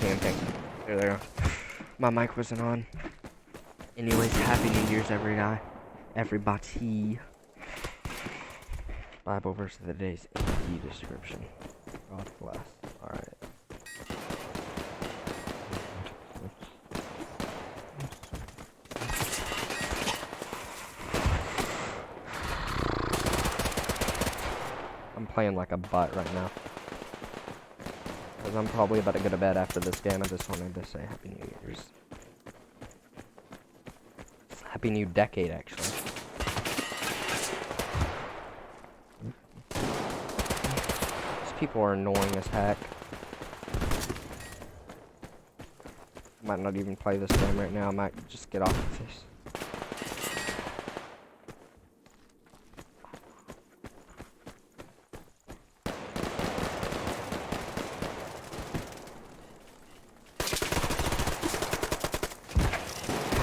Camping. There they go. My mic wasn't on. Anyways, Happy New Year's, everybody. Bible verse of the day is in the description. God bless. Alright. I'm playing like a butt right now. Because I'm probably about to go to bed after this game. I just wanted to say Happy New Year's. Happy New Decade, actually. These people are annoying as heck. Might not even play this game right now. I might just get off of this.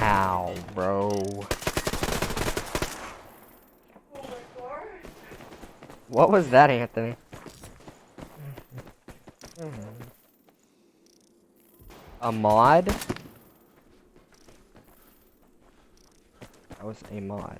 Ow, bro. What was that, Anthony? A mod? That was a mod.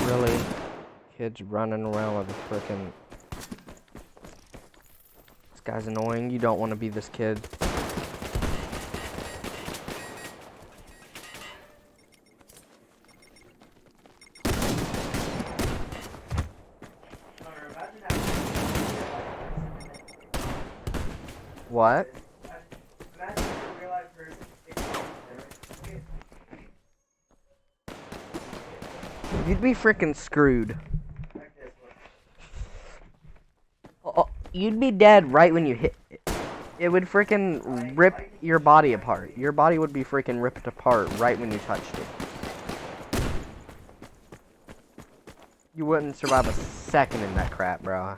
Really? Kids running around with a frickin'... This guy's annoying. You don't want to be this kid. What? You'd be freaking screwed. Oh, you'd be dead right when you hit it. It would freaking rip your body apart. Your body would be freaking ripped apart right when you touched it. You wouldn't survive a second in that crap, bro.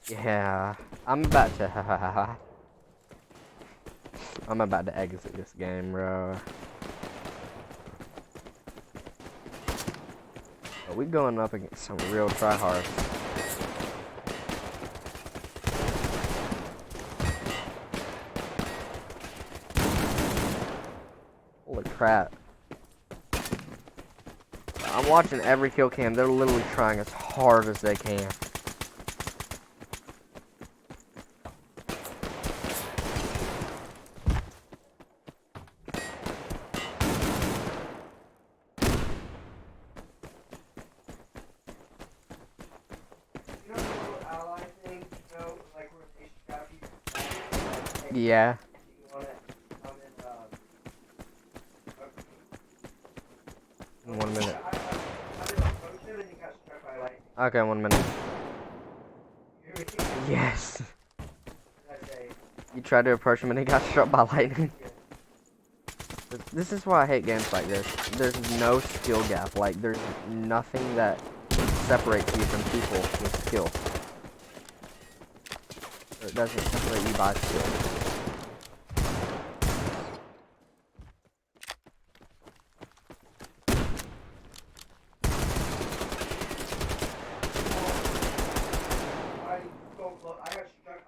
Yeah, I'm about to exit this game, bro. But we going up against some real tryhards. Holy crap. I'm watching every kill cam. They're literally trying as hard as they can. Yeah. In 1 minute. Okay, 1 minute. Yes. You tried to approach him and he got struck by lightning. This is why I hate games like this. There's no skill gap. Like, there's nothing that separates you from people with skill. It doesn't separate you by skill.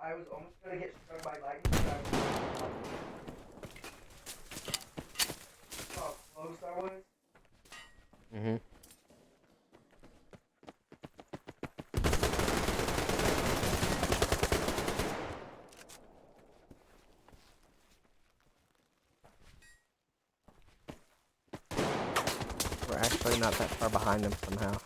I was almost gonna get struck by lightning. How close I was. Mm-hmm. We're actually not that far behind him somehow.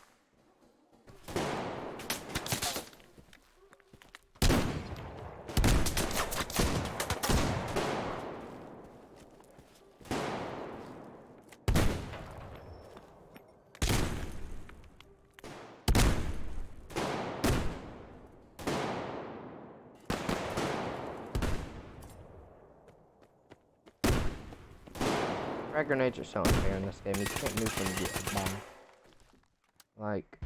Frag grenades are so unfair in this game. You can't move them to get a bomb. Like...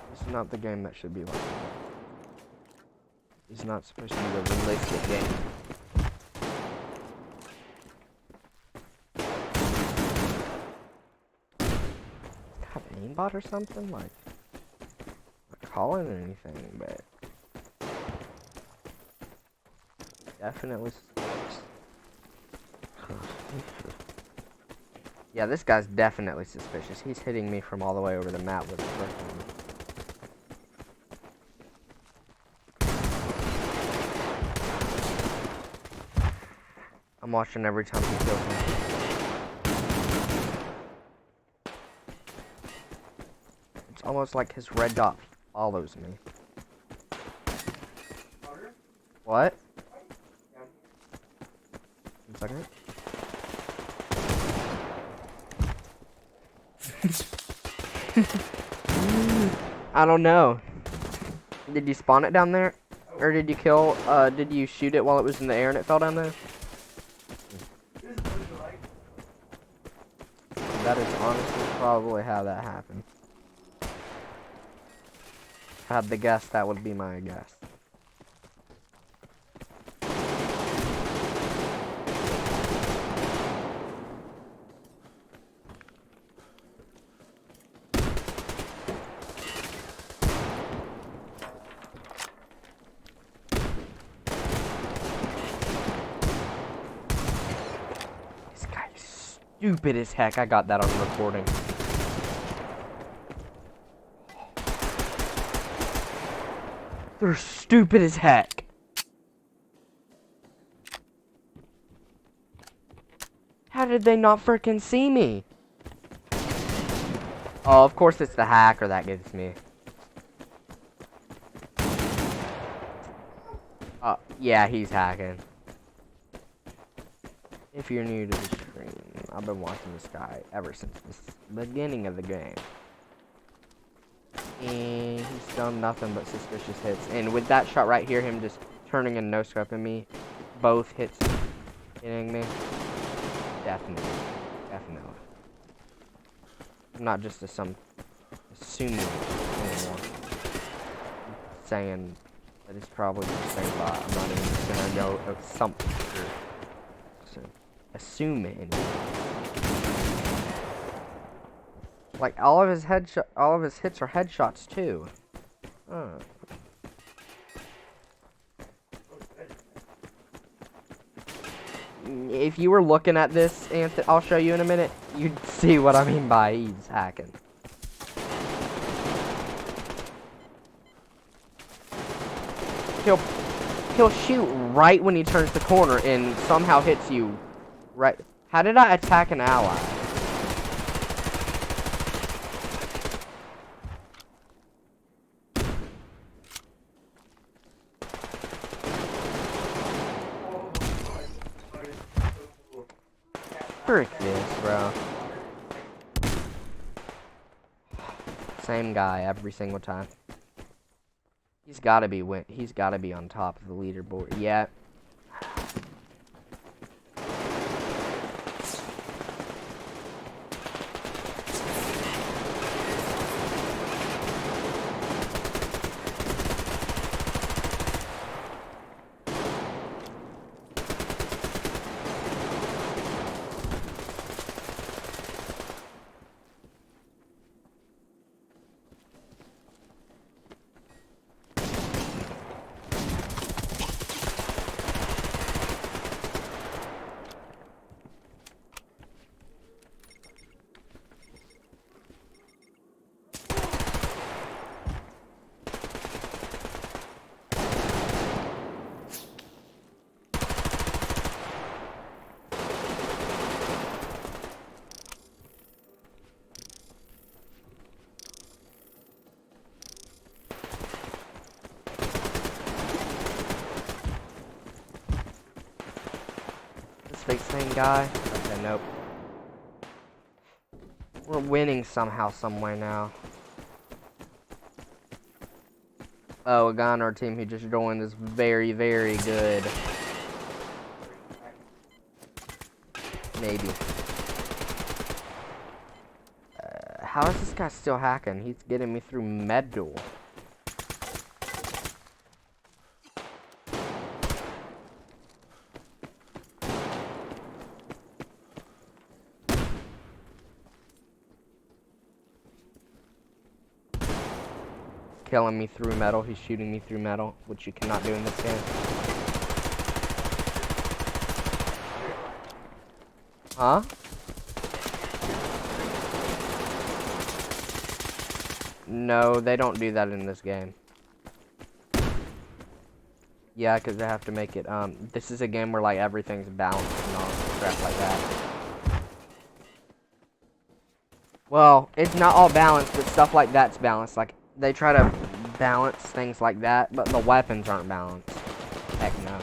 This is not the game that should be like that. It's not supposed to be a realistic game. Got an aimbot or something? Like... calling anything, but definitely. Yeah, this guy's definitely suspicious. He's hitting me from all the way over the map with a freaking. I'm watching every time he kills me. It's almost like his red dot follows me. What? 1 second. I don't know. Did you spawn it down there? Or did you kill, did you shoot it while it was in the air and it fell down there? That is honestly probably how that happened. If I had to guess, that would be my guess. This guy is stupid as heck. I got that on recording. They're stupid as heck. How did they not frickin' see me? Oh, of course it's the hacker that gets me. Yeah, he's hacking. If you're new to the stream, I've been watching this guy ever since the beginning of the game. And he's done nothing but suspicious hits. And with that shot right here, him just turning and no-scoping me, both hits hitting me. Definitely. I'm not just assuming anymore. I'm saying that it's probably the same bot. I'm not even gonna go something. So, assume it anymore. Like all of his hits are headshots too. If you were looking at this, Anthony, I'll show you in a minute, you'd see what I mean by he's hacking. He'll shoot right when he turns the corner and somehow hits you right. How did I attack an ally? frick this, bro. Same guy every single time. He's gotta be he's gotta be on top of the leaderboard. Yeah. Same guy? Okay, nope. We're winning somehow, somewhere now. Oh, a guy on our team who just joined is very, very good. Maybe. How is this guy still hacking? He's getting me through medal. Killing me through metal. He's shooting me through metal, which you cannot do in this game. Huh? No, they don't do that in this game. Yeah, because they have to make it, this is a game where, like, everything's balanced and all crap like that. Well, it's not all balanced, but stuff like that's balanced. Like, they try to balance things like that, but the weapons aren't balanced. Heck no.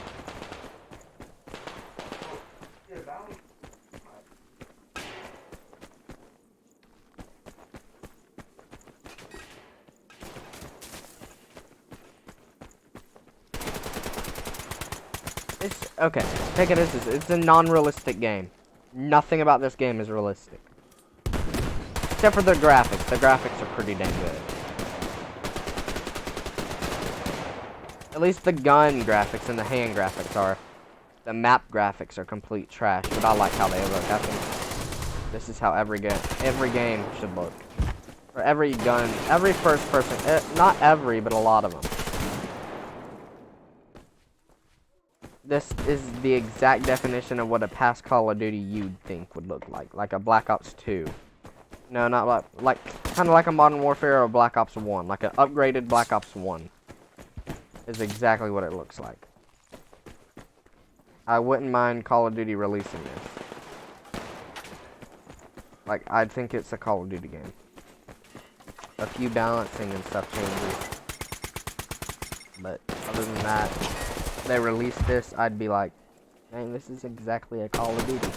Okay, take it as this. It's a non-realistic game. Nothing about this game is realistic. Except for the graphics. The graphics are pretty dang good. At least the gun graphics and the hand graphics are. The map graphics are complete trash, but I like how they look. I think this is how every game should look. For every gun, every first person, not every, but a lot of them. This is the exact definition of what a past Call of Duty you'd think would look like a Black Ops 2. No, not like kind of like a Modern Warfare or a Black Ops 1, like an upgraded Black Ops 1. Is exactly what it looks like. I wouldn't mind Call of Duty releasing this. Like, I'd think it's a Call of Duty game. A few balancing and stuff changes. But other than that, they release this, I'd be like, dang, this is exactly a Call of Duty.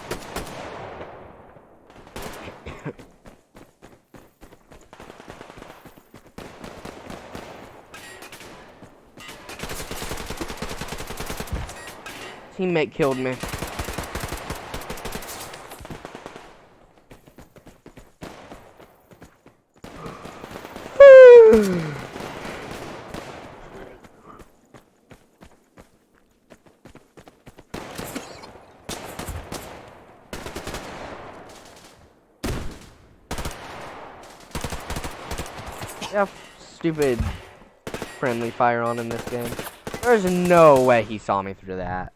Teammate killed me. Yeah, stupid friendly fire on in this game. There's no way he saw me through that.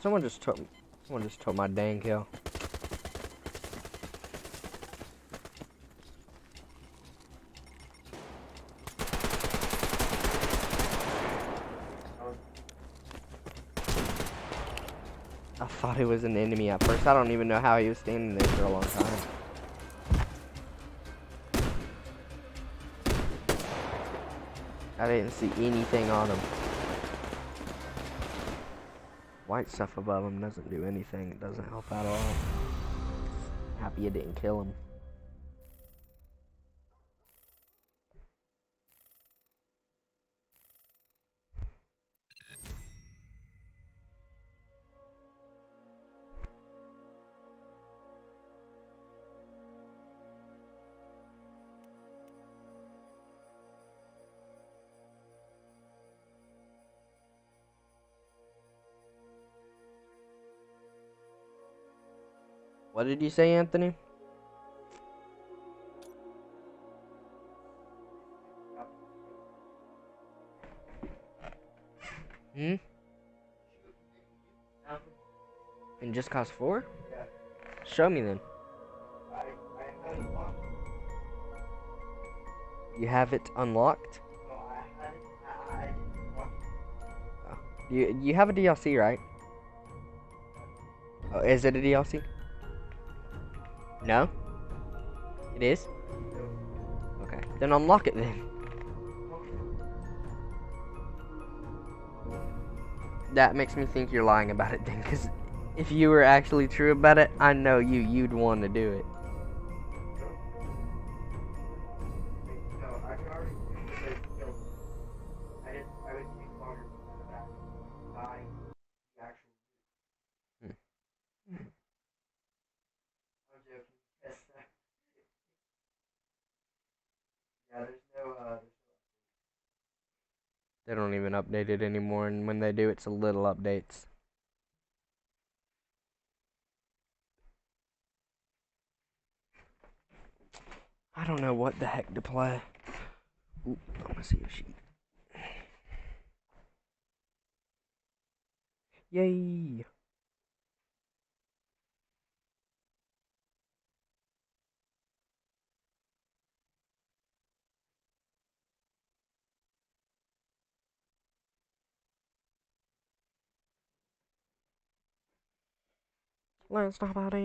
Someone just took Someone just took my dang kill. I thought it was an enemy at first. I don't even know how he was standing there for a long time. I didn't see anything on him. White stuff above him doesn't do anything. It doesn't help at all. Happy you didn't kill him. What did you say, Anthony? Hmm? In Just Cause 4? Yeah. Show me then. You have it unlocked? No, I didn't unlock it. You have a DLC, right? Oh, is it a DLC? No? It is? Okay. Then unlock it then. That makes me think you're lying about it then, because if you were actually true about it, I know you'd want to do it. No, I can already do it. I would take longer than that. Buying the actual. I'm joking. Yes. Yeah, there's no. They don't even update it anymore, and when they do, it's a little updates. I don't know what the heck to play. Ooh, I'm gonna see if she. Yay! Let's talk about it.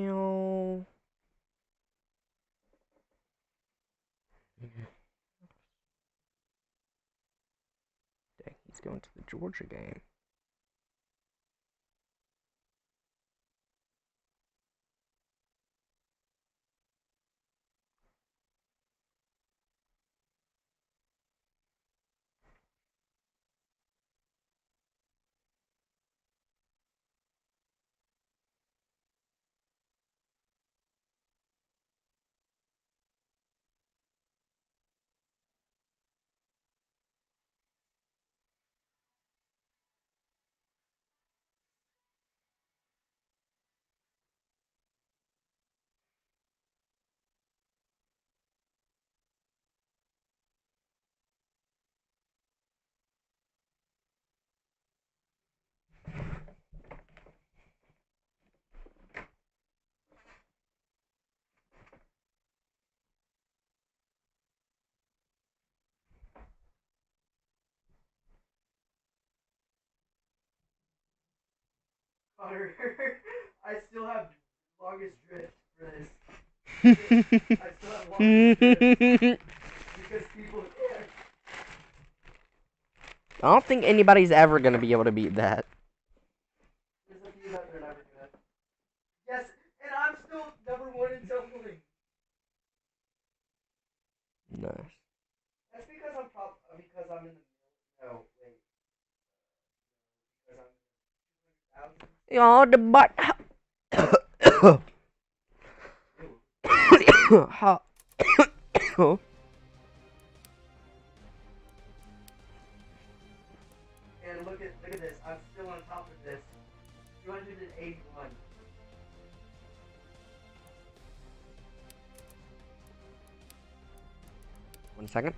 Dang, he's going to the Georgia game. Connor, I still have longest drift for this. I still have longest drift because people care. I don't think anybody's ever gonna be able to beat that. There's a few that they're never gonna. Yes, and I'm still #1 in tumbling. Nice. That's because I'm in the no wait. Because I'm 200,000. You're the butt. How? And look at this. I'm still on top of this. 281. One second.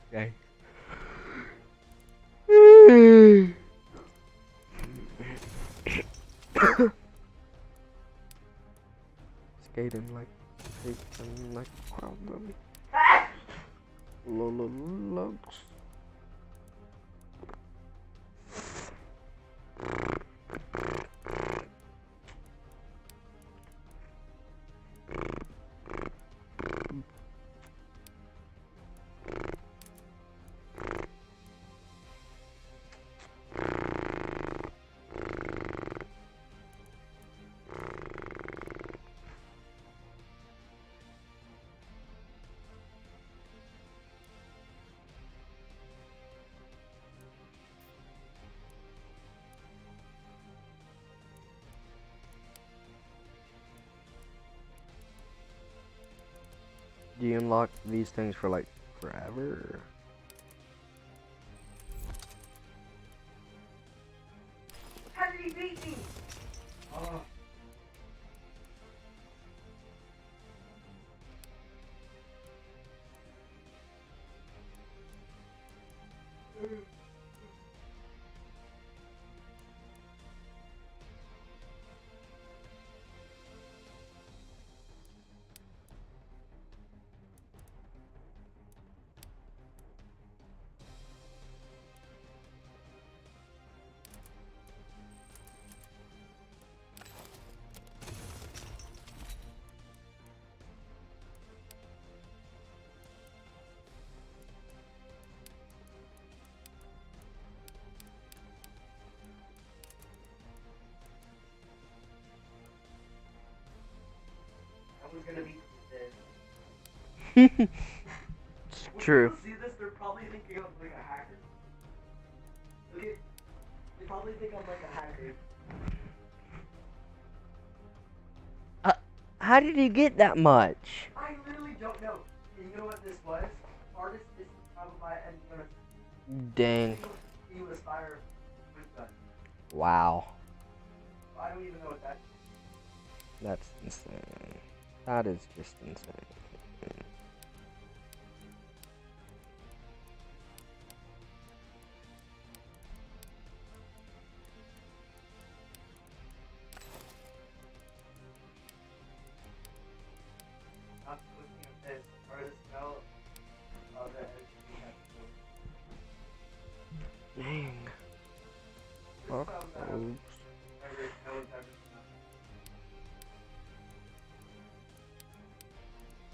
Okay. Skating like probably. Looks. Do you unlock these things for like forever? How did he beat me? Oh. Was gonna be this. It's When true. people see this, they're probably thinking I'm like a hacker. Okay? They probably think I'm like a hacker. How did you get that much? I literally don't know. And you know what this was? Artist is probably and Dang. he was fire with gun. Wow. I don't even know what that That's insane. That is just insane. Not looking at this. Artist smell of it. Dang. This Oh, sounds oops. no one's ever smelled.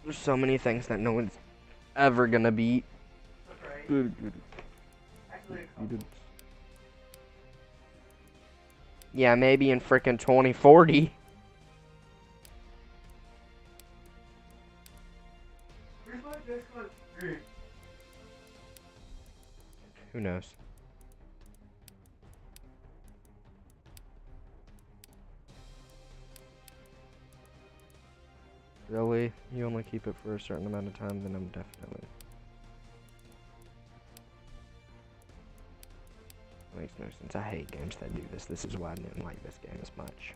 There's so many things that no one's ever gonna beat. That's right. Good. Actually, a You couple. did. Yeah, maybe in frickin' 2040. Where's my Discord screen? Who knows? Really? You only keep it for a certain amount of time, then I'm definitely. Makes no sense. I hate games that do this. This is why I didn't like this game as much.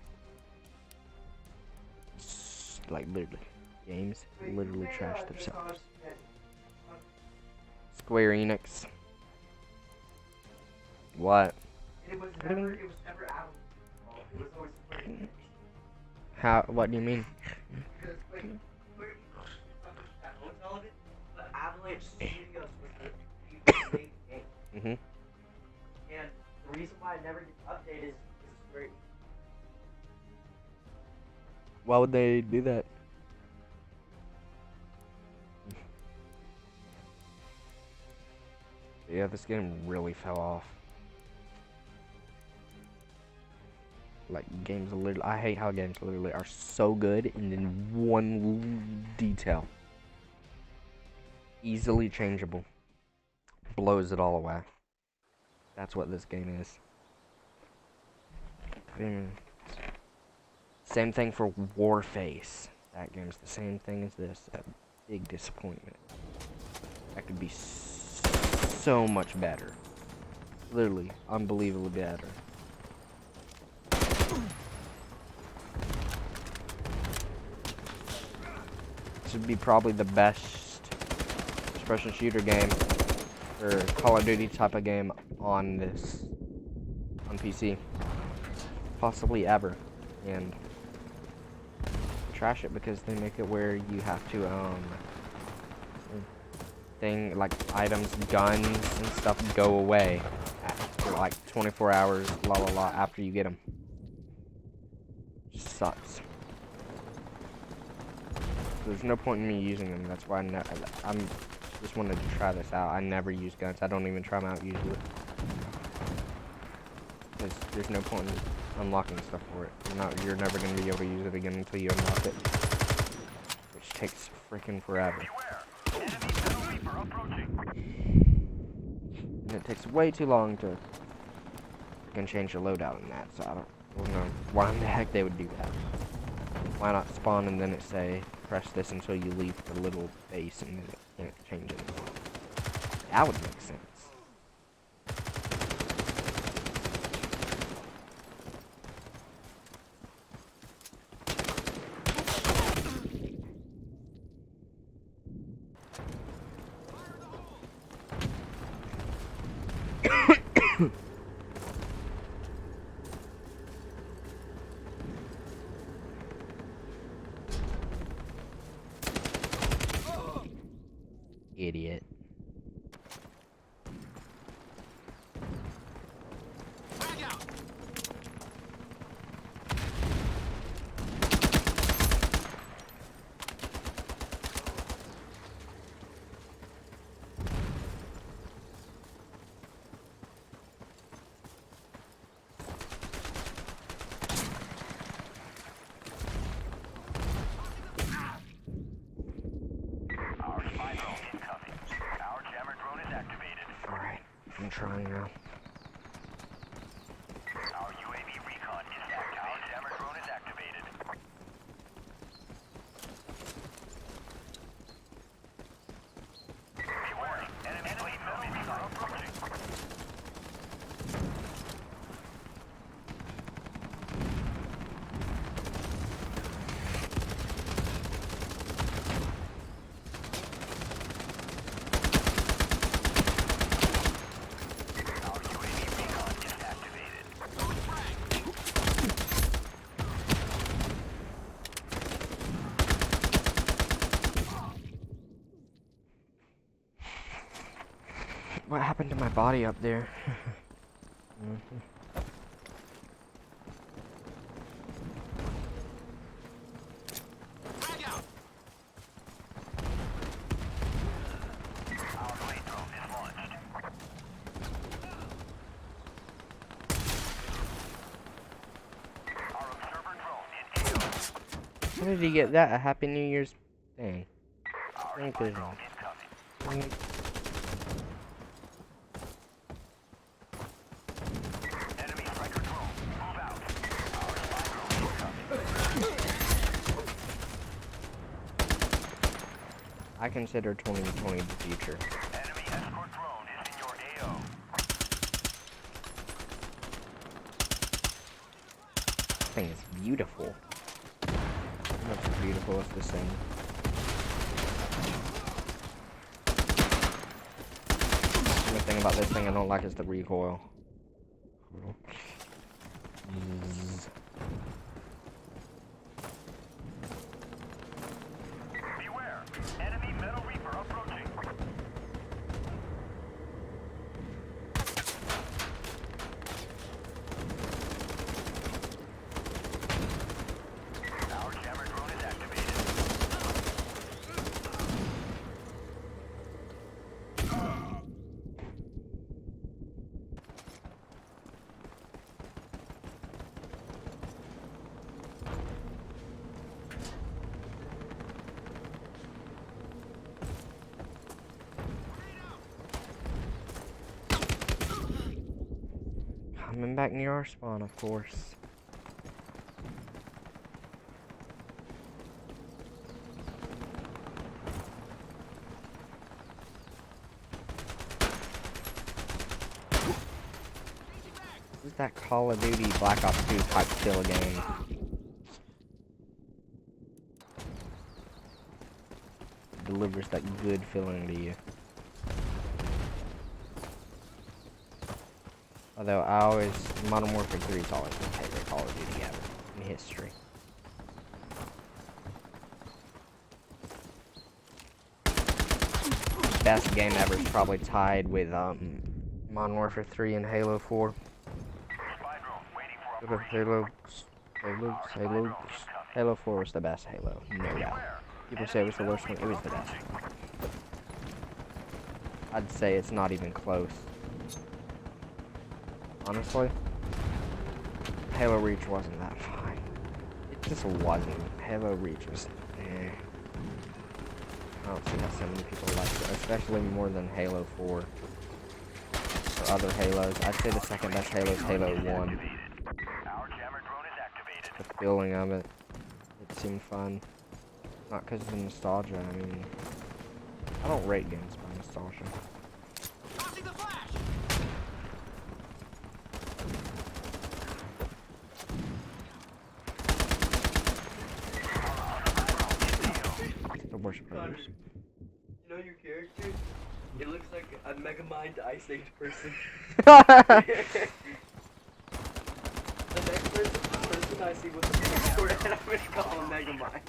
Like, literally. Games literally trash themselves. Square Enix. What? It was do you never, mean? it was never Apple. It was always Square Enix. How? What do you mean? Because, like, Square Enix owns all of it, but Avalanche Studios was the people who made the game. Mhm. And the reason why I never get updated is Square Enix. Why would they do that? Yeah, this game really fell off. Like, games literally, I hate how games literally are so good and in one detail. Easily changeable. Blows it all away. That's what this game is. Same thing for Warface. That game's the same thing as this. A big disappointment. That could be so much better. Literally, unbelievably better. This would be probably the best first-person shooter game or Call of Duty type of game on PC. possibly ever. And trash it because they make it where you have to like items, guns and stuff go away after like 24 hours, after you get them. Just sucks. There's no point in me using them. That's why I'm just wanted to try this out. I never use guns. I don't even try them out usually. Because there's no point in unlocking stuff for it. You're never going to be able to use it again until you unlock it. Which takes freaking forever. And it takes way too long to freaking change the loadout in that, so I don't know why in the heck they would do that. Why not spawn and then it say, press this until you leave the little base and then it can't change it. That would make sense. Idiot. I'm trying now. Our UAV recon is active. Our jammer drone is activated. Be warning. Enemy metal missile approaching. What happened to my body up there? Our blade drone is launched. Our observer drone is AO. How did he get that? A Happy New Year's thing. Our Thank spy you. drone is coming. Enemy striker drone, move out. Our spy drone is coming. I consider 2020 the future. Enemy escort drone is in your AO. This thing is beautiful. Much beautiful as this thing. The only thing about this thing I don't like is the recoil. Beware. Enemy Metal Reaper approaching. Our jammer drone is activated. Coming back near our spawn, of course. This is that Call of Duty Black Ops 2 type kill game. Delivers that good feeling to you. Although Modern Warfare 3 is always my favorite Call of Duty. history. Best game ever is probably tied with Modern Warfare 3 and Halo 4. Spy drone waiting for Halo 4 was the best Halo, no doubt. People say it was the worst one, it was the best. I'd say it's not even close. Honestly, Halo Reach wasn't that fine. It just wasn't. Halo Reach was, eh. I don't see how so many people like it, especially more than Halo 4 or other Halos. I'd say the second best Halo is Halo 1. Our jammer drone is activated. The feeling of it, it seemed fun. Not because of the nostalgia, I mean, I don't rate games by nostalgia. The worst part is, You know your character? It looks like a Megamind Ice Age person. The next person I see with a sword, and I'm gonna call him Megamind.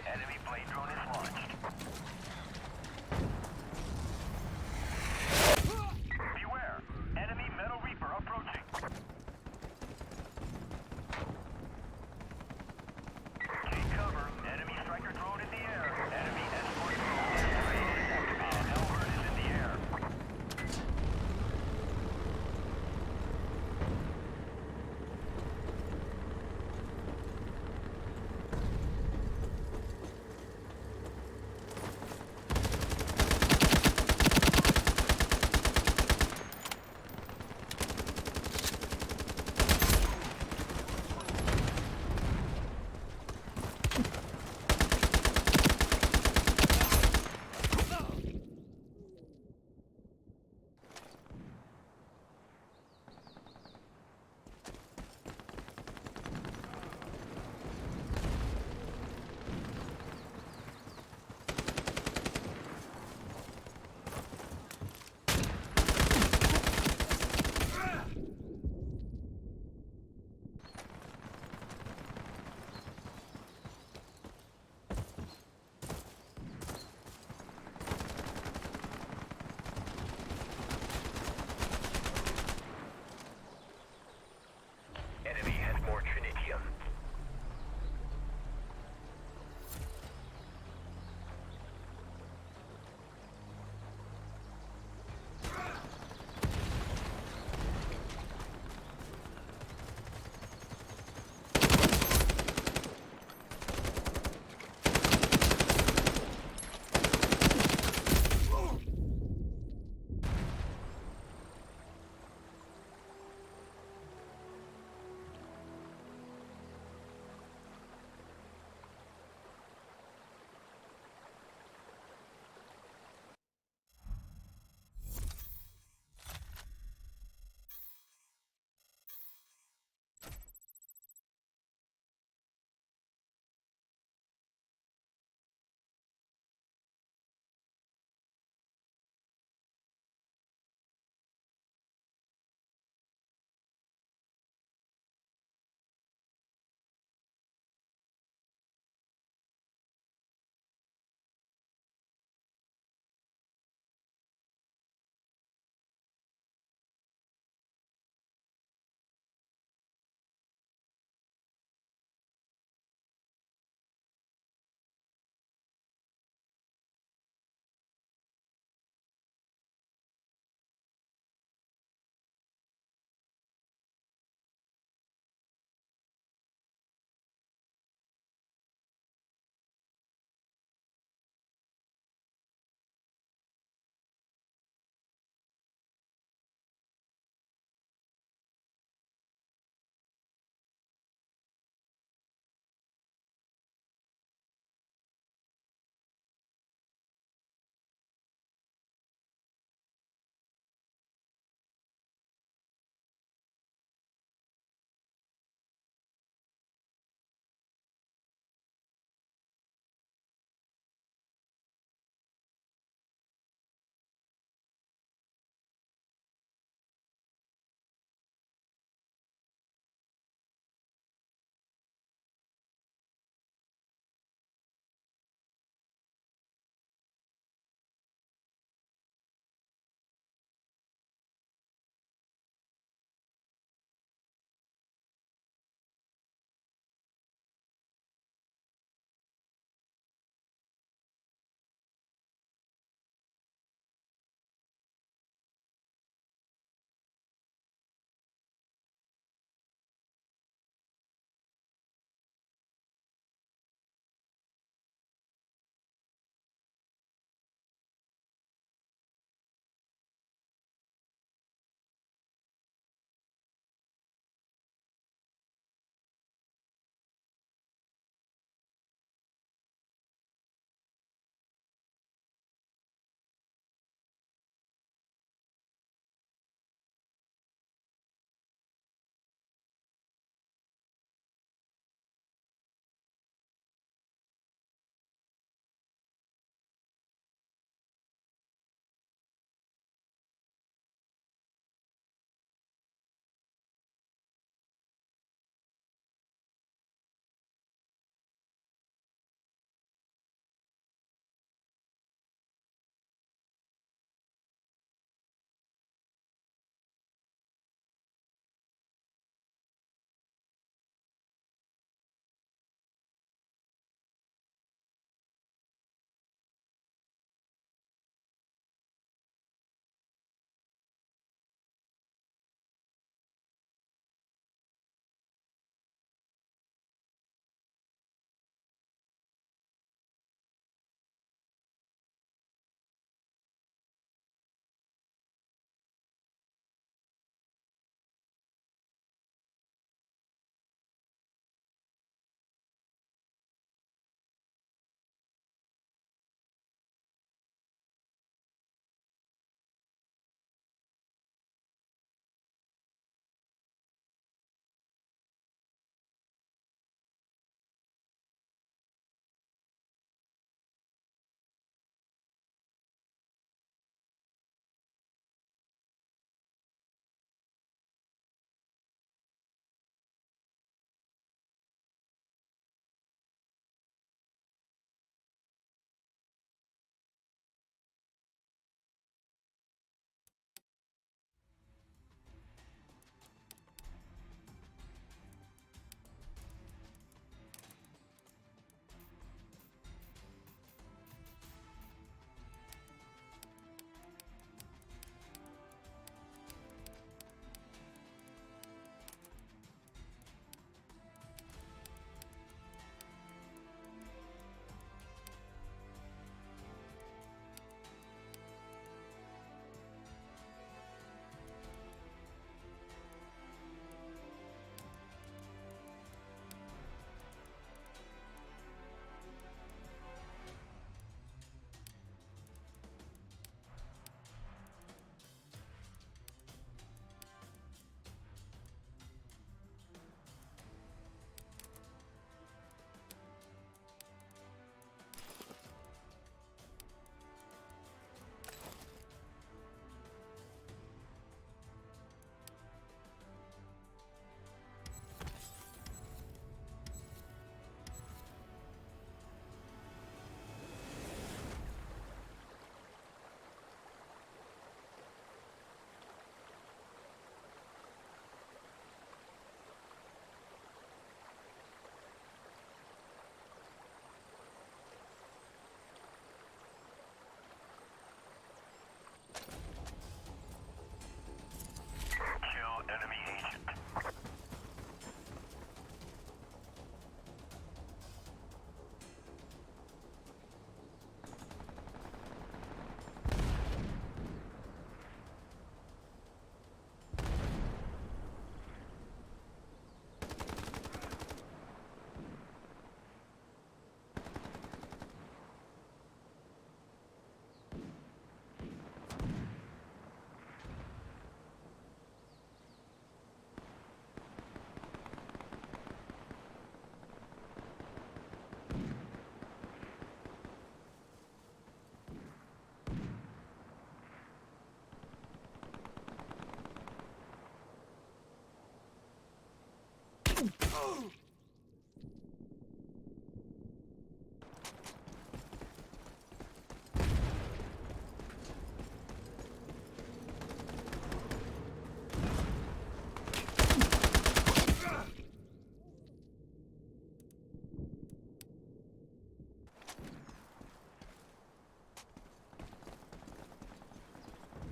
Enemy blade drone is launched.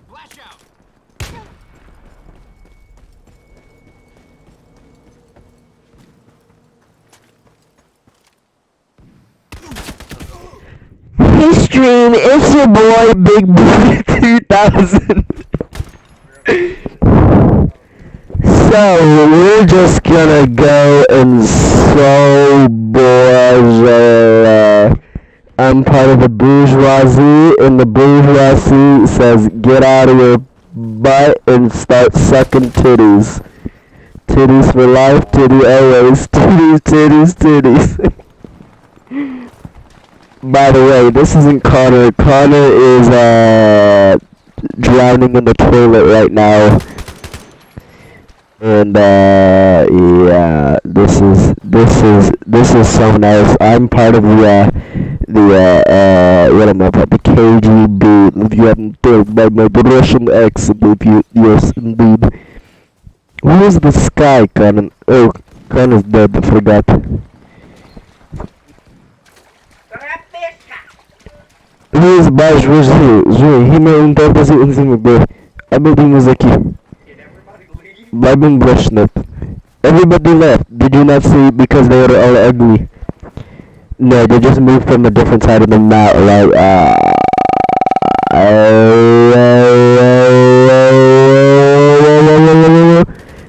Flash out. Hey stream, it's your boy Big Boy 2000. So we're just gonna go and so bourgeois. I'm part of the bourgeoisie, and the bourgeoisie says get out of your butt and start sucking titties. Titties for life, titty always, titties, titties, titties. By the way, this isn't Connor. Connor is drowning in the toilet right now. And yeah, this is someone else. I'm part of the what am I part? The KGB. If you haven't told by my Russian accent, if you yes indeed. Who is this guy, Connor? Oh, Connor's dead. I forgot. Who is Baj? Where's he? He may interpret anything there. I bet he was aqui. Vibing Brushnip. Everybody left. Did you not see? Because they were all ugly. No, they just moved from a different side of the map. Like,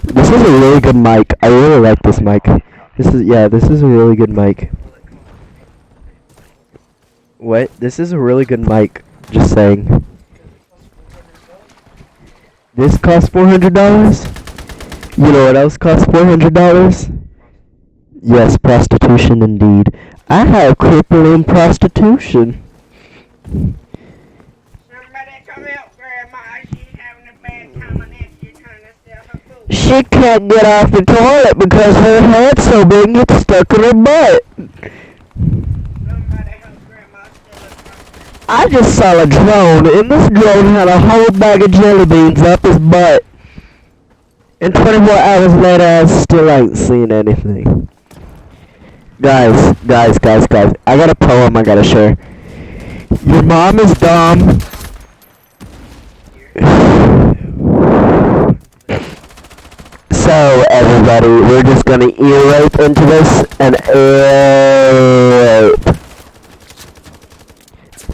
this is a really good mic. I really like this mic. This is a really good mic. What? This is a really good mic. Just saying. This costs $400? You know what else costs $400? Yes, prostitution indeed. I have crippling prostitution. Somebody come help Grandma. She's having a bad time and she's trying to sell her food. She can't get off the toilet because her head's so big it's stuck in her butt. Somebody help Grandma sell her food. I just saw a drone, and this drone had a whole bag of jelly beans up his butt. And 24 hours later, I still ain't seen anything. Guys. I got a poem I gotta share. Your mom is dumb. So, everybody, we're just gonna ear rape into this and ear rape.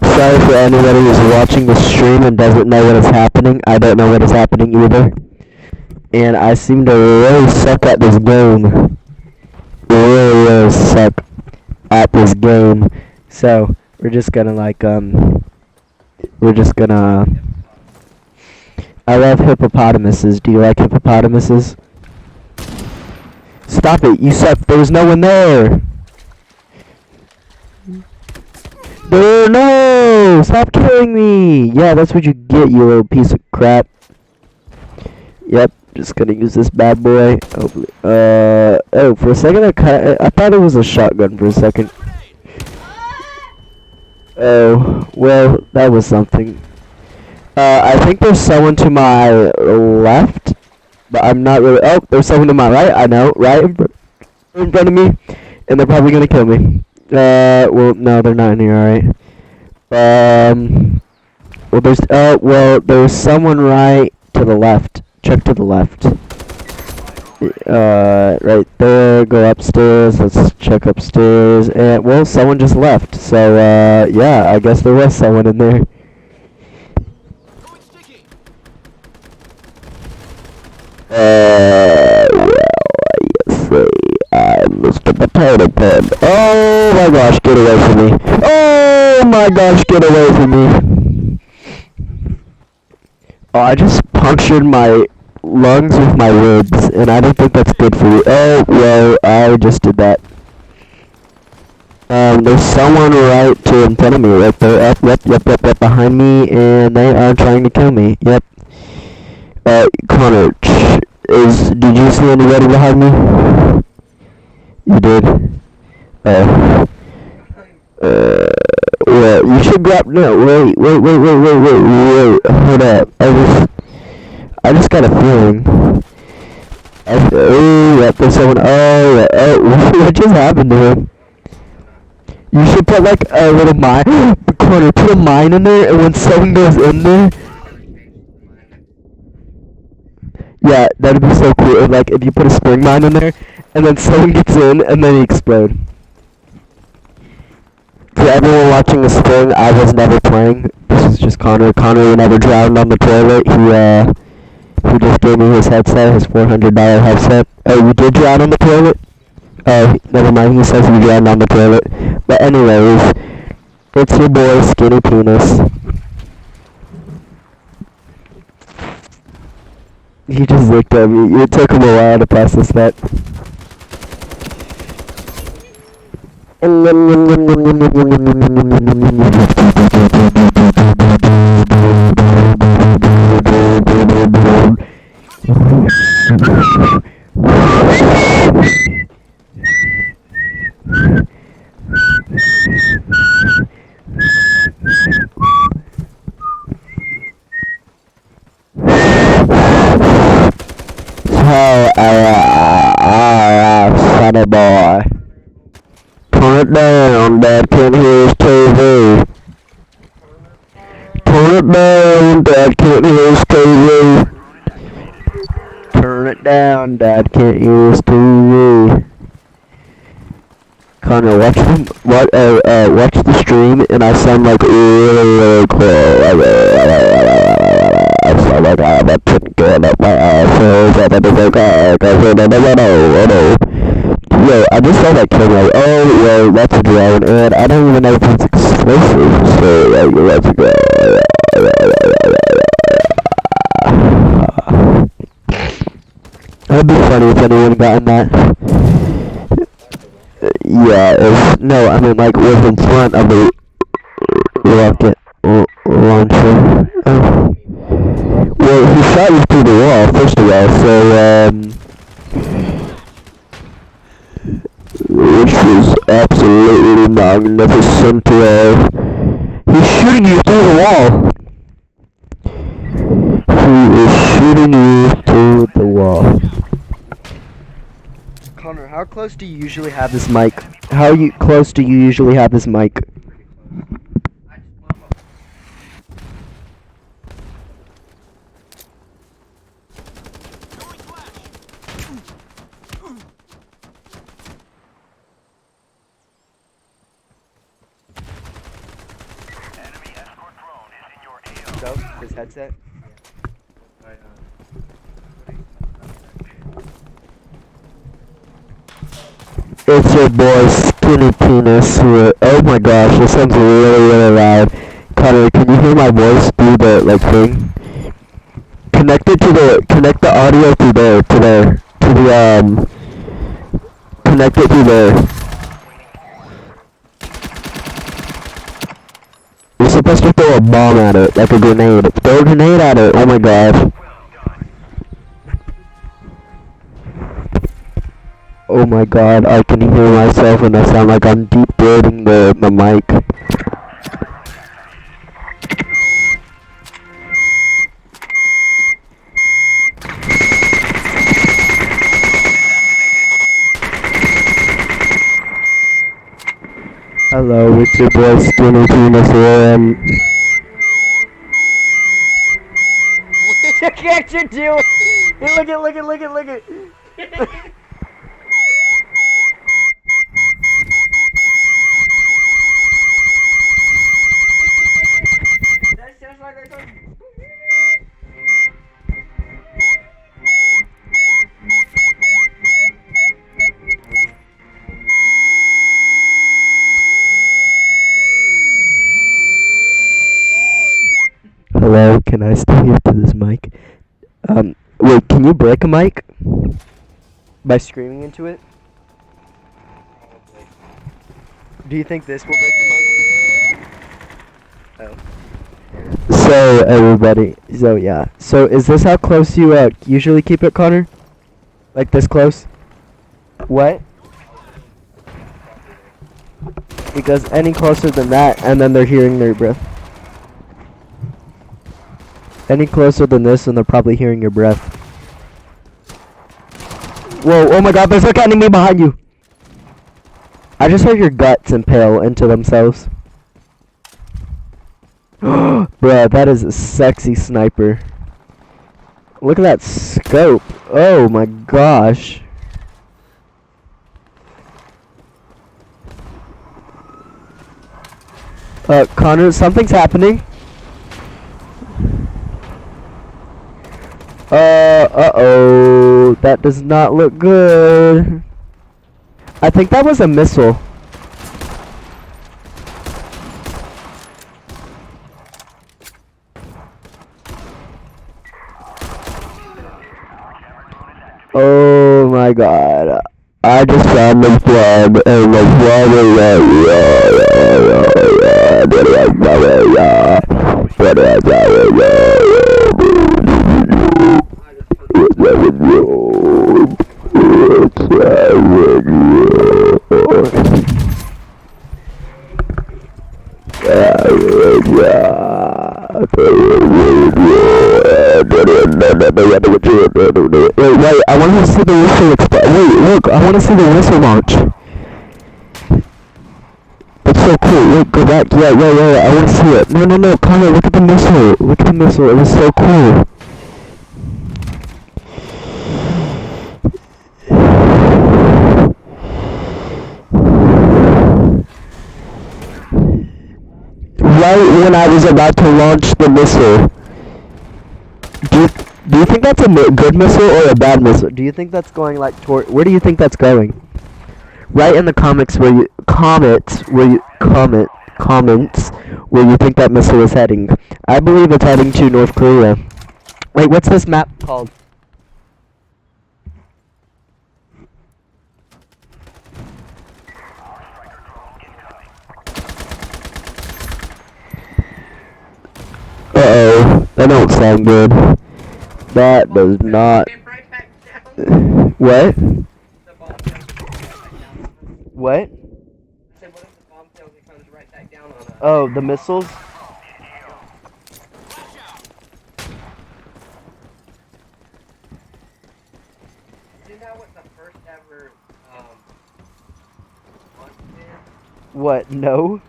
Sorry for anybody who's watching the stream and doesn't know what is happening. I don't know what is happening either. And I seem to really suck at this game. Really suck at this game. So, we're just gonna I love hippopotamuses. Do you like hippopotamuses? Stop it, you suck. There's no one there. No! Stop killing me! Yeah, that's what you get, you little piece of crap. Yep, just gonna use this bad boy. Oh, for a second I thought it was a shotgun for a second. Oh, well, that was something. I think there's someone to my left, but I'm not really. Oh, there's someone to my right. I know, right in front of me, and they're probably gonna kill me. Well, no, they're not in here. All right. Well, there's someone right to the left. Check to the left. Right there. Go upstairs. Let's check upstairs. And well, someone just left. So, yeah, I guess there was someone in there. Well, you see, I'm Mr. Potato Pun. Oh my gosh, get away from me. Oh my gosh, get away from me. Oh, I just punctured my lungs with my ribs, and I don't think that's good for you. Oh, well, I just did that. There's someone right in front of me, right there. Yep, behind me, and they are trying to kill me. Yep. Connor, did you see anybody behind me? You did? Oh. Well, you should grab. No, wait. Hold up. I just got a feeling. Oh, yep, there's someone. Oh, what just happened to him? You should put like a little mine. Corner, put a mine in there, and when someone goes in there, yeah, that'd be so cool. If, like if you put a spring mine in there, and then someone gets in, and then he explode. For everyone watching the spring, I was never playing. This is just Connor. Connor never drowned on the toilet. He just gave me his headset, his $400 headset. Oh, you did drown on the toilet? Oh, never mind. He says you drowned on the toilet. But anyways, it's your boy Skinny Penis. He just looked at me. It took him a while to process that. Funny boy. Turn it down, Dad can't hear his TV. Turn it down, Dad can't hear his TV. Turn it down, Dad can't hear his TV. Connor, watch the stream, and I sound like really cool. I sound like I have a chicken up my ass. Yo, I just saw that camera. Oh, yo, that's a drone, and I don't even know if it's explosive. So, like, let's go. That'd be funny if anyone got in that. Yeah, no, I mean, like, was in front of the rocket launcher. Oh. Well, he shot you through the wall, first of all, so, which was absolutely magnificent. He's shooting you through the wall. He is shooting you through the wall. Connor, how close do you usually have this mic? Close do you usually have this mic? Enemy escort drone is in your AO. So, his headset? It's your boy Skinny Penis here. Oh my gosh, this sounds really loud. Connor, can you hear my voice through the like thing? Connect the audio through there, connect it through there. You're supposed to throw a bomb at it, like a grenade. Throw a grenade at it, oh my gosh. Oh my god, I can hear myself and I sound like I'm deep throating the mic. Hello, it's your boy Skinny Penis here, Look at you do. Look it. That sounds like I told you. Hello, can I still hear to this mic? Wait, can you break a mic? By screaming into it? Do you think this will break the mic? Oh. So, everybody, so is this how close you, usually keep it, Connor? Like this close? What? Because any closer than that, and then they're hearing their breath. Any closer than this, and they're probably hearing your breath. Whoa, oh my god, there's like an enemy behind you! I just heard your guts impale into themselves. Bruh, that is a sexy sniper. Look at that scope. Oh my gosh. Connor, something's happening. Uh-oh. That does not look good. I think that was a missile. Oh my god. I just found the flag and the Wait, I want to see the whistle wait, look, I want to see the whistle launch. It's so cool. Wait, go back. Yeah, I want to see it. No, Connor, look at the missile. Look at the missile. It was so cool. Right when I was about to launch the missile. Do you think that's a good missile or a bad missile? Do you think that's going like toward? Where do you think that's going? Write in the comments where you comments where you think that missile is heading. I believe it's heading to North Korea. Wait, what's this map called? Uh-oh, that don't sound good. That does not. Right back down. What? The bomb fails, it comes right back down. What? I said, what if the bomb fails, it comes right back down on us? Oh, the missiles? Isn't that what the first ever launch did? What? No?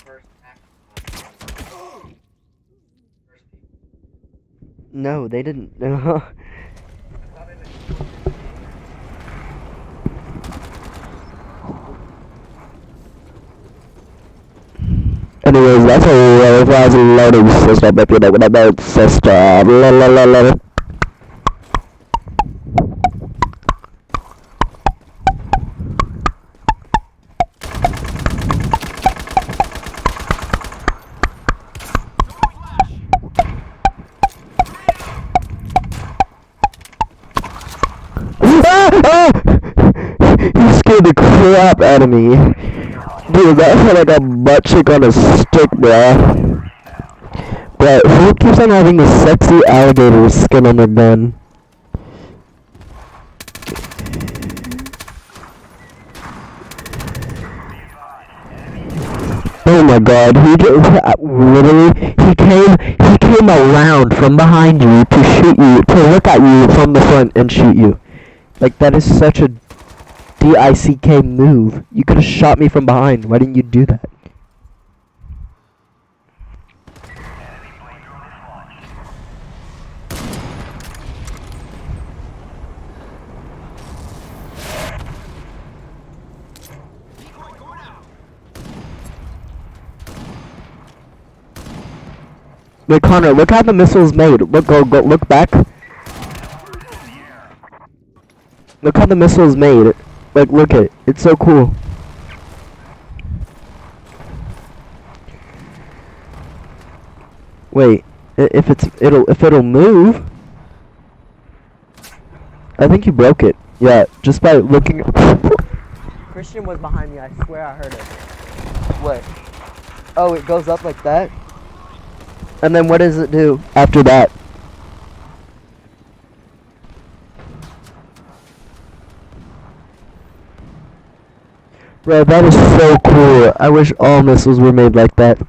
First act. No, they didn't. I thought it was. Anyways, that's a loading system if you know what I mean, system. La la la la. You scared the crap out of me. Dude, that felt like a butt cheek on a stick, bruh. But who keeps on having the sexy alligator skin on their gun? Oh my god, he literally, he came around from behind you to shoot you, to look at you from the front and shoot you. Like, that is such a DICK move. You could have shot me from behind. Why didn't you do that? Wait, Connor, look how the missile's made. Look, go, look back. Look how the missile's made. Like, look at it. It's so cool. Wait, if it'll move. I think you broke it. Yeah, just by looking. Christian was behind me. I swear I heard it. What? Oh, it goes up like that. And then what does it do after that? Bro, that is so cool. I wish all missiles were made like that.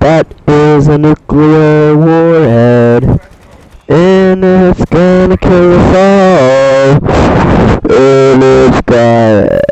That is a nuclear warhead, and it's gonna kill us all. And it's got.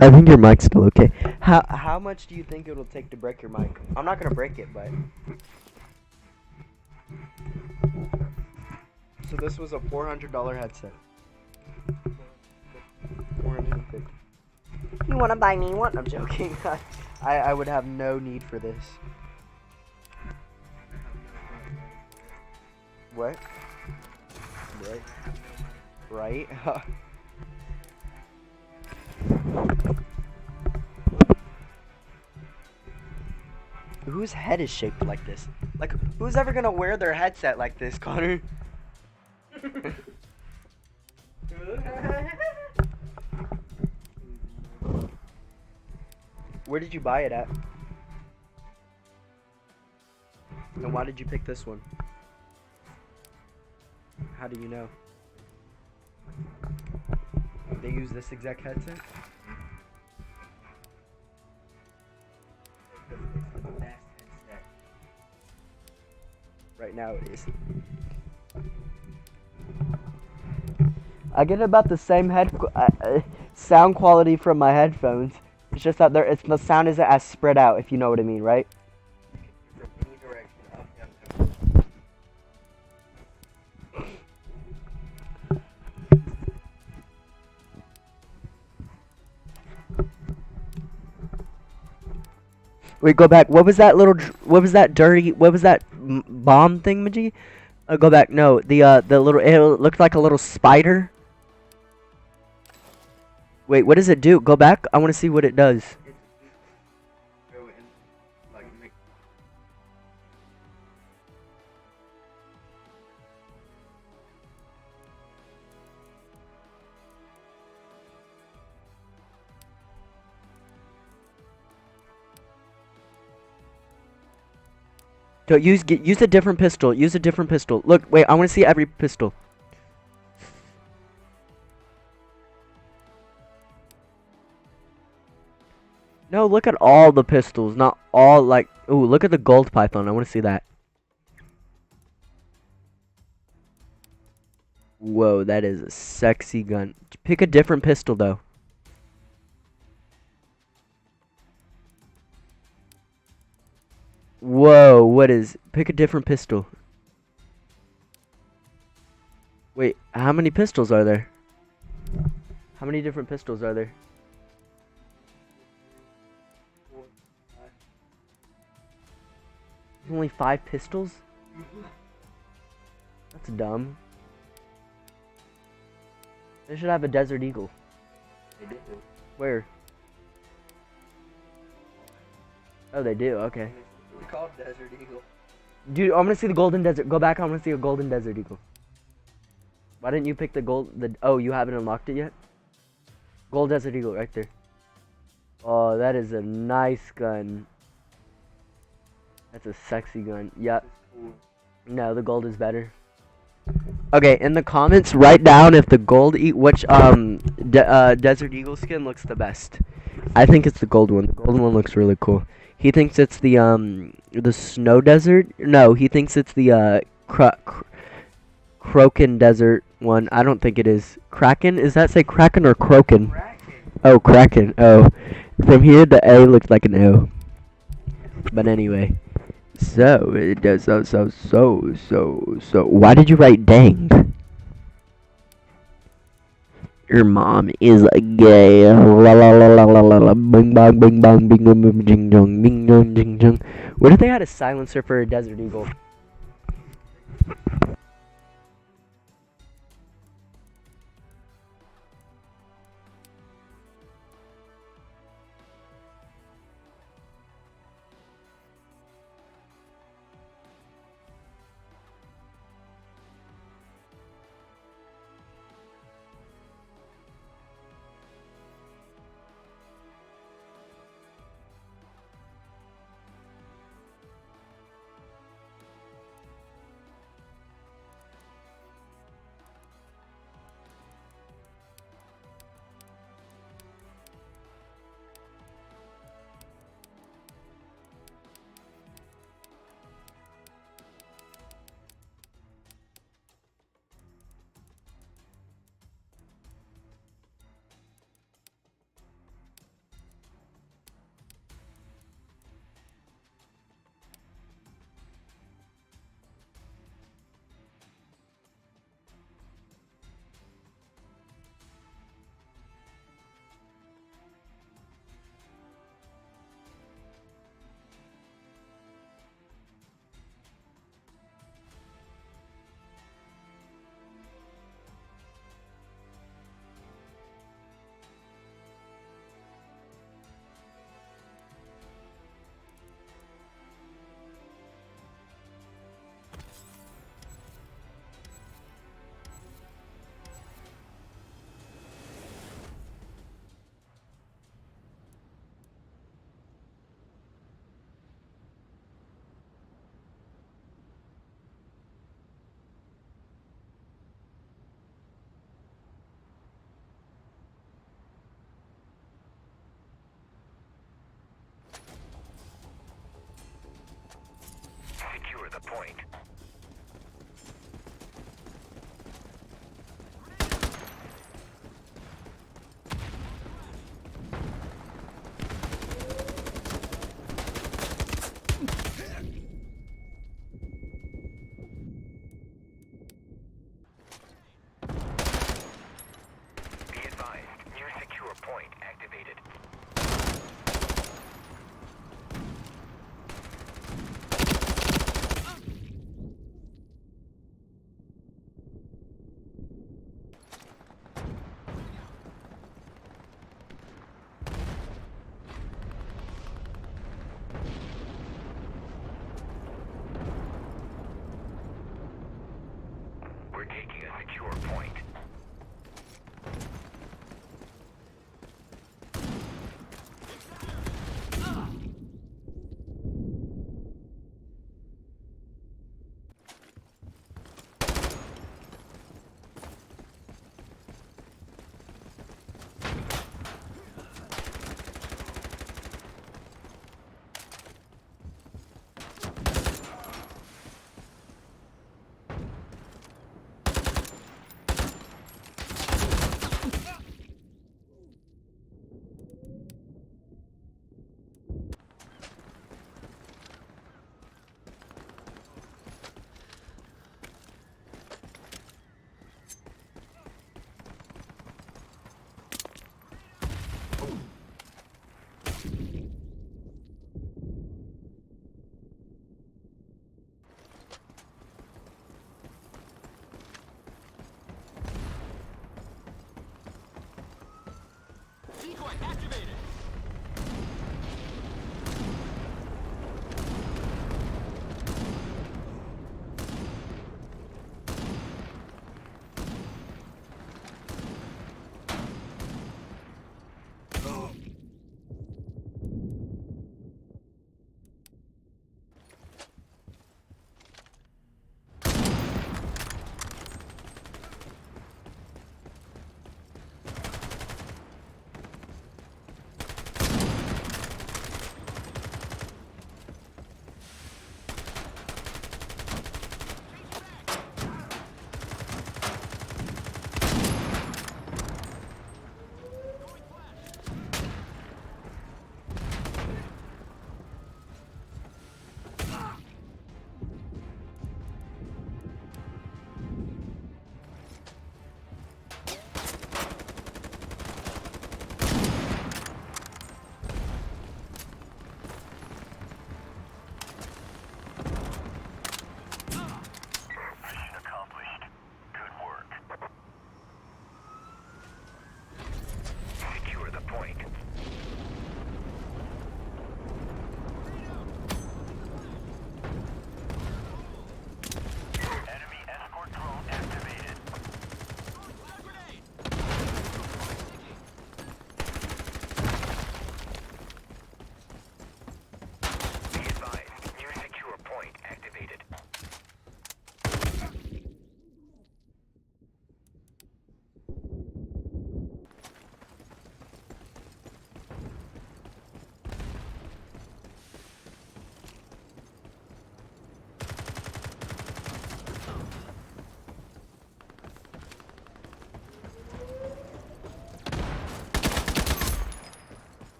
I think your mic's still okay. How much do you think it'll take to break your mic? I'm not gonna break it, but. So this was a $400 headset. 450. You wanna buy me one? I'm joking. I would have no need for this. What? Right. Right? Whose head is shaped like this? Like, who's ever gonna wear their headset like this, Connor? Where did you buy it at? And why did you pick this one? How do you know? They use this exact headset? Right now it is. I get about the same sound quality from my headphones. It's just that the sound isn't as spread out, if you know what I mean, right? From any direction, up, down, Wait, go back. What was that what was that dirty? What was that bomb thing, Maji? Go back. No, the little. It looked like a little spider. Wait, what does it do? Go back. I want to see what it does. Don't use a different pistol. Use a different pistol. Look, wait. I want to see every pistol. No, look at all the pistols, not all like. Ooh, look at the gold python. I want to see that. Whoa, that is a sexy gun. Pick a different pistol though. Whoa, what is... Pick a different pistol. Wait, how many pistols are there? How many different pistols are there? Only 5 pistols? That's dumb. They should have a Desert Eagle. They do. Where? Oh, they do, okay. It's called Desert Eagle. Dude, I'm gonna see the Golden Desert. Go back, I wanna see a Golden Desert Eagle. Why didn't you pick the gold... Oh, you haven't unlocked it yet? Gold Desert Eagle, right there. Oh, that is a nice gun. That's a sexy gun. Yep. No, the gold is better. Okay, in the comments, write down if the gold Desert Eagle skin looks the best. I think it's the gold one. The gold one looks really cool. He thinks it's the Snow Desert. No, he thinks it's the Kroken Desert one. I don't think it is. Kraken? Is that say Kraken or Kroken? Kraken. Oh, Kraken. Oh. From here, the A looks like an O. But anyway. So, it does so. Why did you write dang? Your mom is a gay. La la la la la la la. Bing bong bing bong bing bong bing jing jong bing jong jing jong. What if they had a silencer for a desert eagle?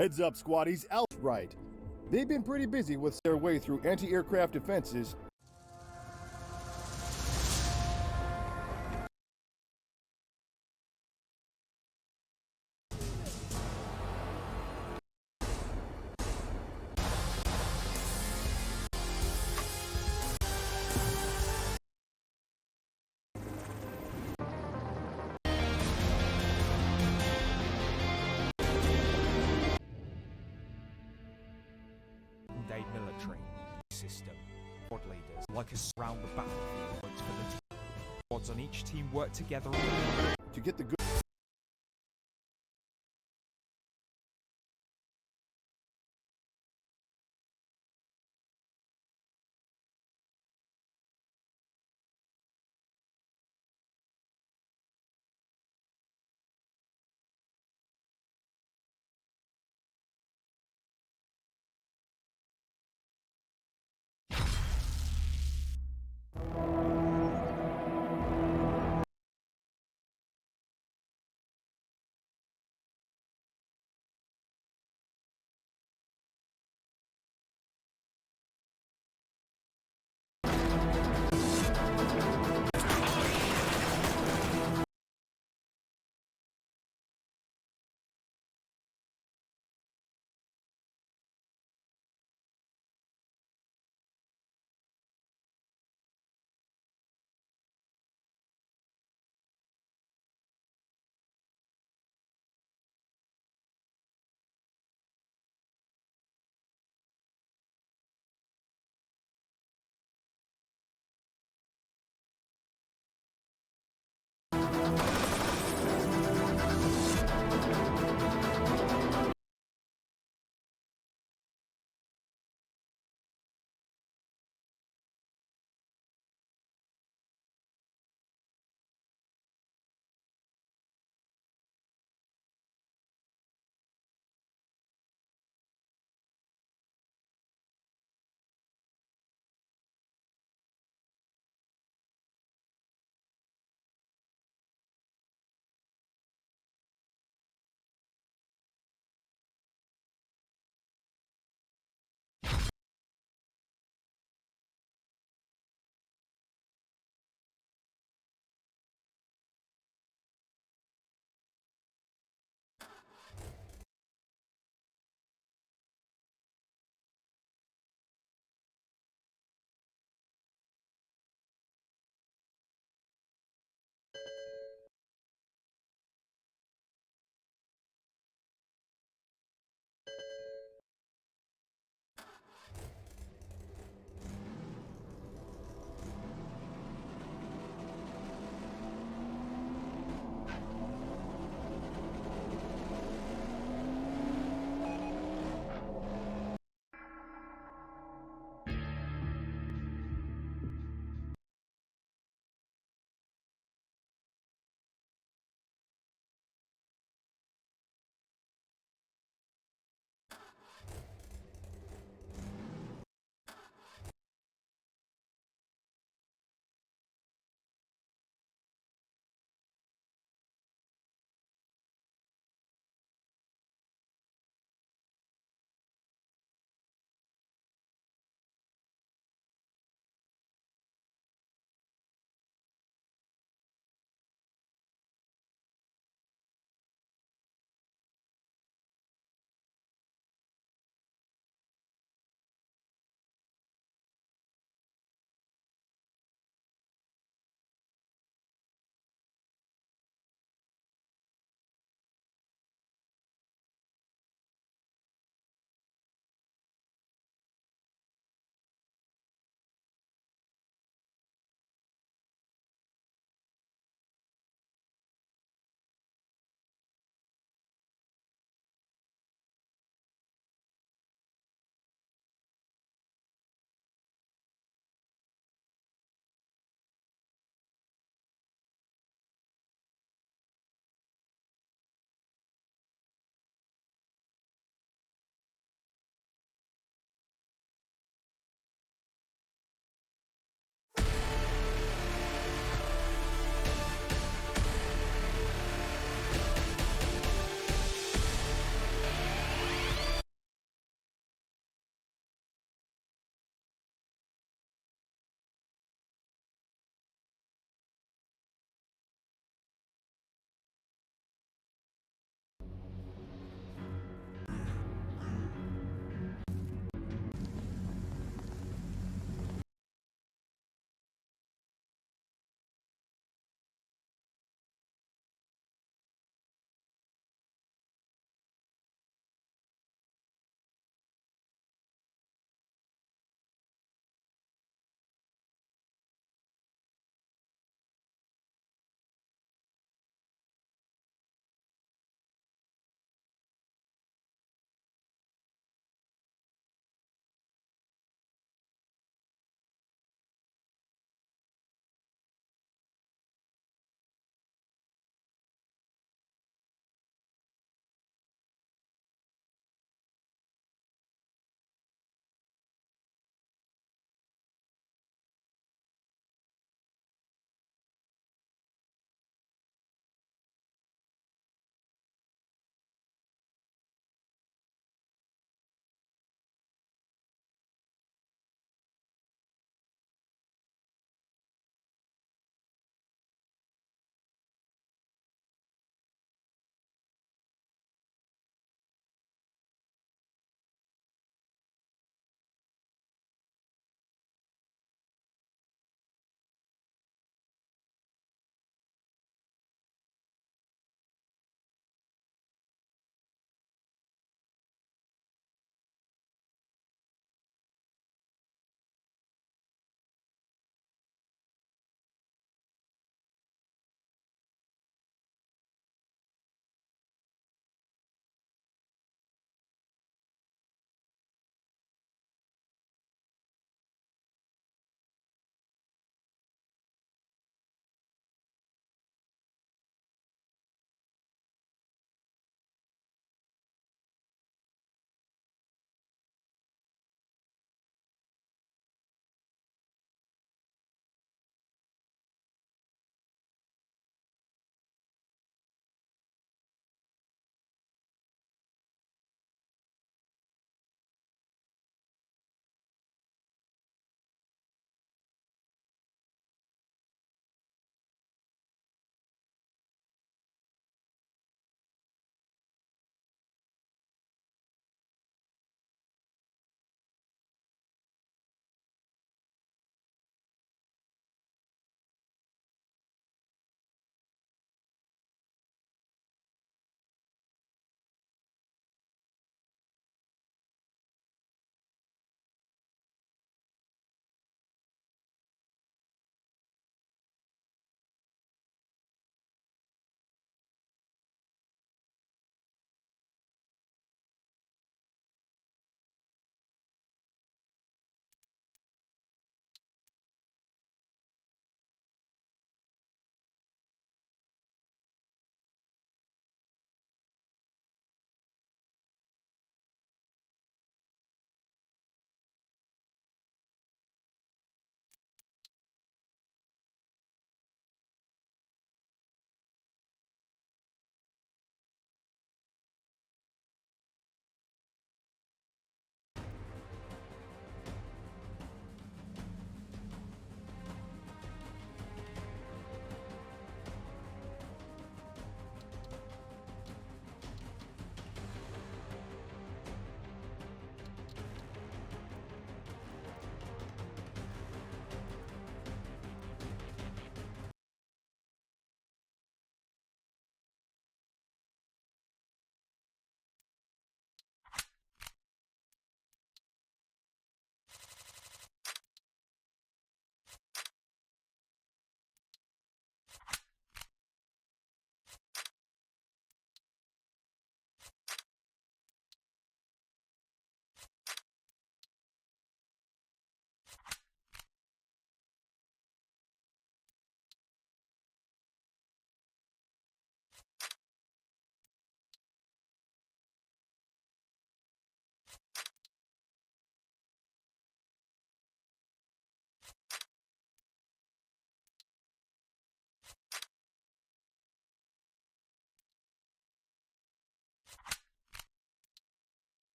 Heads up, squaddies, outright. They've been pretty busy with their way through anti-aircraft defenses. Day military system. Squad leaders like us around the battlefield for the team. Squads on each team work together To get the good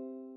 Bye.